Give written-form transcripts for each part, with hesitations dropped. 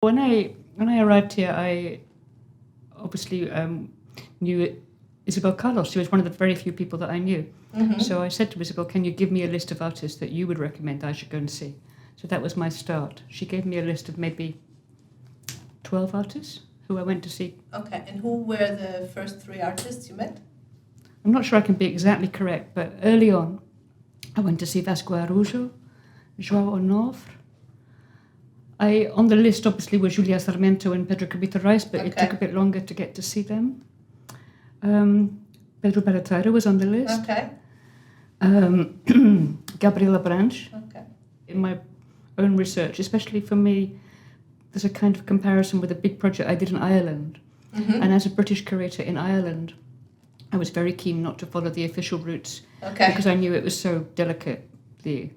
When I arrived here, I obviously knew Isabel Carlos. She was one of the very few people that I knew. Mm-hmm. So I said to Isabel, can you give me a list of artists that you would recommend I should go and see? So that was my start. She gave me a list of maybe 12 artists who I went to see. Okay, and who were the first 3 artists you met? I'm not sure I can be exactly correct, but early on, I went to see Vasco Araújo, João Onofre. On the list, obviously, were Julia Sarmento and Pedro Cabita Reis, but it took a bit longer to get to see them. Pedro Barreteiro was on the list. Okay. Gabriela Branch. Okay. In my own research, especially for me, there's a kind of comparison with a big project I did in Ireland. Mm-hmm. And as a British curator in Ireland, I was very keen not to follow the official routes because I knew it was so delicate, the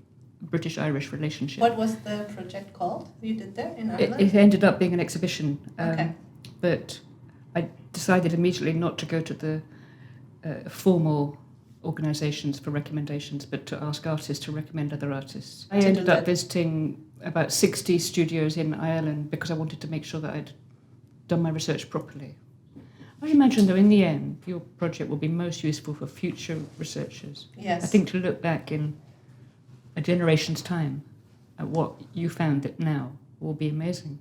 British-Irish relationship. What was the project called you did there in Ireland? It ended up being an exhibition, Okay. but I decided immediately not to go to the formal organisations for recommendations, but to ask artists to recommend other artists. I ended up visiting about 60 studios in Ireland because I wanted to make sure that I'd done my research properly. I imagine, though, in the end, your project will be most useful for future researchers. Yes. I think to look back in a generation's time at what you found it now will be amazing.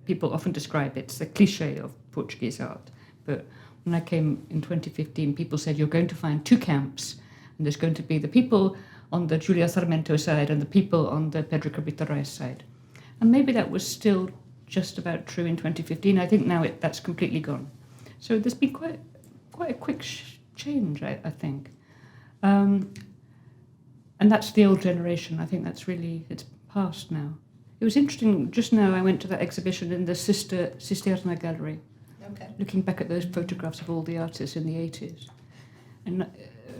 People often describe it's the cliche of Portuguese art, but when I came in 2015, people said you're going to find 2 camps, and there's going to be the people on the Julia Sarmento side and the people on the Pedro Cabita Reis side. And maybe that was still just about true in 2015. I think now that's completely gone. So there's been quite a quick change, I think. And that's the old generation. I think it's past now. It was interesting, just now I went to that exhibition in the Cisterna Gallery, looking back at those photographs of all the artists in the 80s. And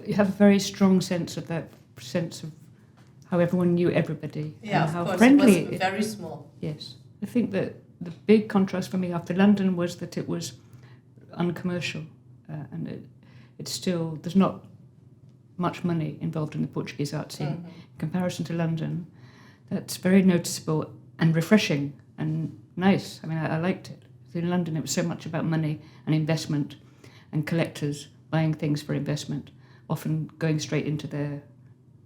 you have a very strong sense of how everyone knew everybody. Yeah, and how of course, friendly it was very small. Yes. I think that the big contrast for me after London was that it was uncommercial, and there's not much money involved in the Portuguese art scene. Mm-hmm. In comparison to London, that's very noticeable and refreshing and nice. I mean, I liked it. In London, it was so much about money and investment and collectors buying things for investment, often going straight into their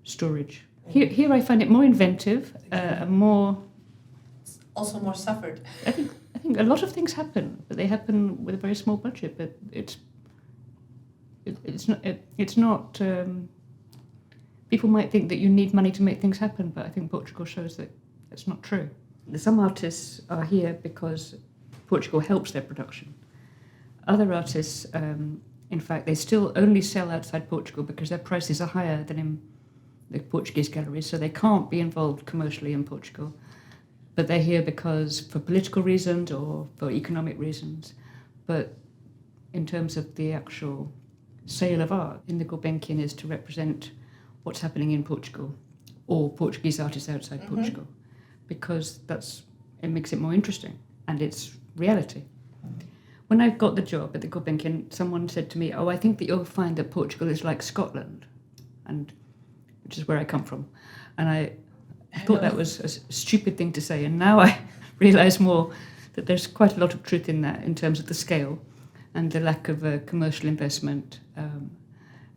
storage. Here I find it more inventive, more... Also more suffered. I think a lot of things happen, but they happen with a very small budget. But it's not. People might think that you need money to make things happen, but I think Portugal shows that that's not true. Some artists are here because Portugal helps their production. Other artists, in fact, they still only sell outside Portugal because their prices are higher than in the Portuguese galleries, so they can't be involved commercially in Portugal. But they're here because for political reasons or for economic reasons. But in terms of the actual sale of art, in the Gulbenkian is to represent what's happening in Portugal or Portuguese artists outside Portugal, because it makes it more interesting and it's reality. When I got the job at the Gulbenkian, someone said to me, I think that you'll find that Portugal is like Scotland, which is where I come from. And I thought that was a stupid thing to say, and now I realise more that there's quite a lot of truth in that in terms of the scale and the lack of commercial investment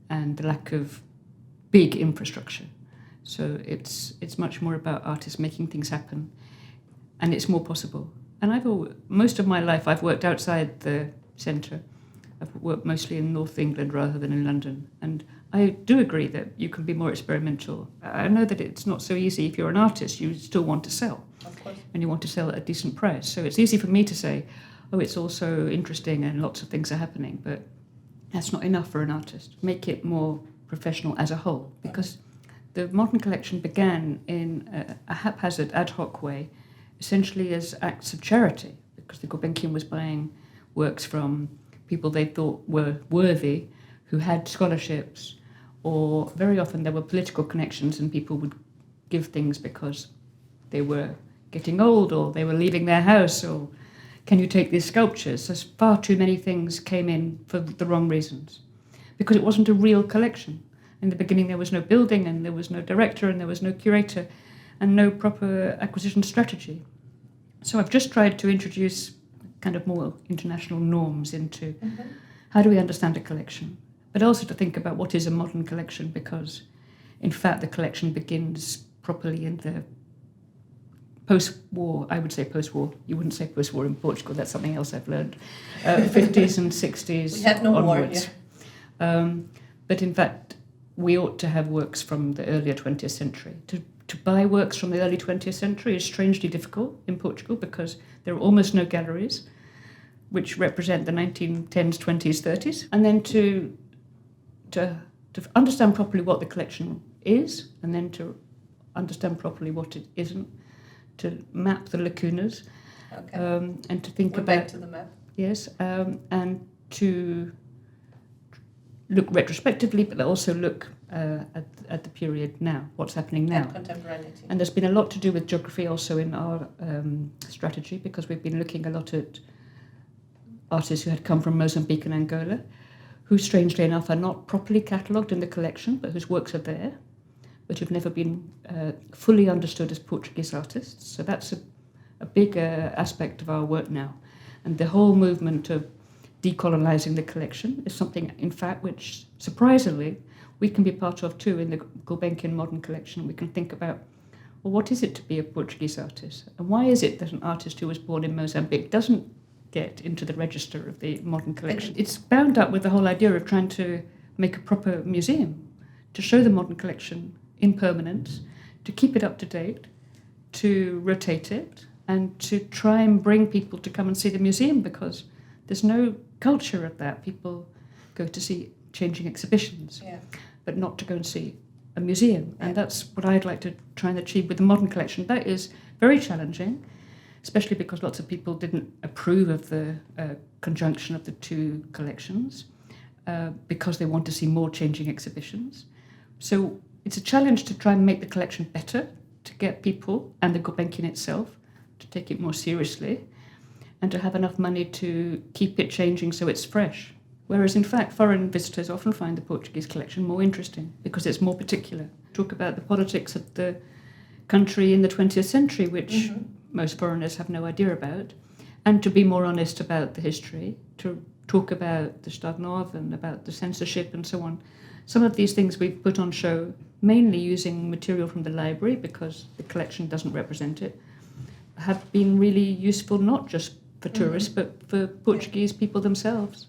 and the lack of big infrastructure. So it's much more about artists making things happen, and it's more possible. And most of my life I've worked outside the centre. I've worked mostly in North England rather than in London, and I do agree that you can be more experimental. I know that it's not so easy. If you're an artist, you still want to sell. Of course. And you want to sell at a decent price. So it's easy for me to say, it's also interesting and lots of things are happening, but that's not enough for an artist. Make it more professional as a whole, because the modern collection began in a haphazard, ad hoc way, essentially as acts of charity, because the Gulbenkian was buying works from people they thought were worthy, who had scholarships, or very often there were political connections and people would give things because they were getting old or they were leaving their house, or can you take these sculptures? So far too many things came in for the wrong reasons, because it wasn't a real collection. In the beginning there was no building and there was no director and there was no curator and no proper acquisition strategy. So I've just tried to introduce kind of more international norms into how do we understand a collection, but also to think about what is a modern collection, because in fact the collection begins properly in the post-war, I would say post-war, you wouldn't say post-war in Portugal, that's something else I've learned, 50s and 60s We had no onwards. war, yeah. But in fact, we ought to have works from the earlier 20th century. To buy works from the early 20th century is strangely difficult in Portugal because there are almost no galleries, which represent the 1910s, 20s, 30s. And then to understand properly what the collection is, and then to understand properly what it isn't, to map the lacunas, and to think We're about... back to the map. Yes, and to look retrospectively, but also look at the period now, what's happening now. And contemporaneity. And there's been a lot to do with geography also in our strategy, because we've been looking a lot at artists who had come from Mozambique and Angola, who strangely enough are not properly catalogued in the collection, but whose works are there, but who've never been fully understood as Portuguese artists. So that's a big aspect of our work now. And the whole movement of decolonising the collection is something, in fact, which surprisingly we can be part of too in the Gulbenkian Modern Collection. We can think about, well, what is it to be a Portuguese artist? And why is it that an artist who was born in Mozambique doesn't get into the register of the modern collection? It's bound up with the whole idea of trying to make a proper museum, to show the modern collection in permanence, to keep it up to date, to rotate it, and to try and bring people to come and see the museum, because there's no culture of that. People go to see changing exhibitions, but not to go and see a museum. And that's what I'd like to try and achieve with the modern collection. That is very challenging, especially because lots of people didn't approve of the conjunction of the two collections, because they want to see more changing exhibitions. So it's a challenge to try and make the collection better, to get people and the Gulbenkian itself to take it more seriously, and to have enough money to keep it changing so it's fresh. Whereas in fact foreign visitors often find the Portuguese collection more interesting because it's more particular. Talk about the politics of the country in the 20th century, which most foreigners have no idea about, and to be more honest about the history, to talk about the Stagnov and about the censorship and so on. Some of these things we've put on show, mainly using material from the library because the collection doesn't represent it, have been really useful not just for tourists but for Portuguese people themselves.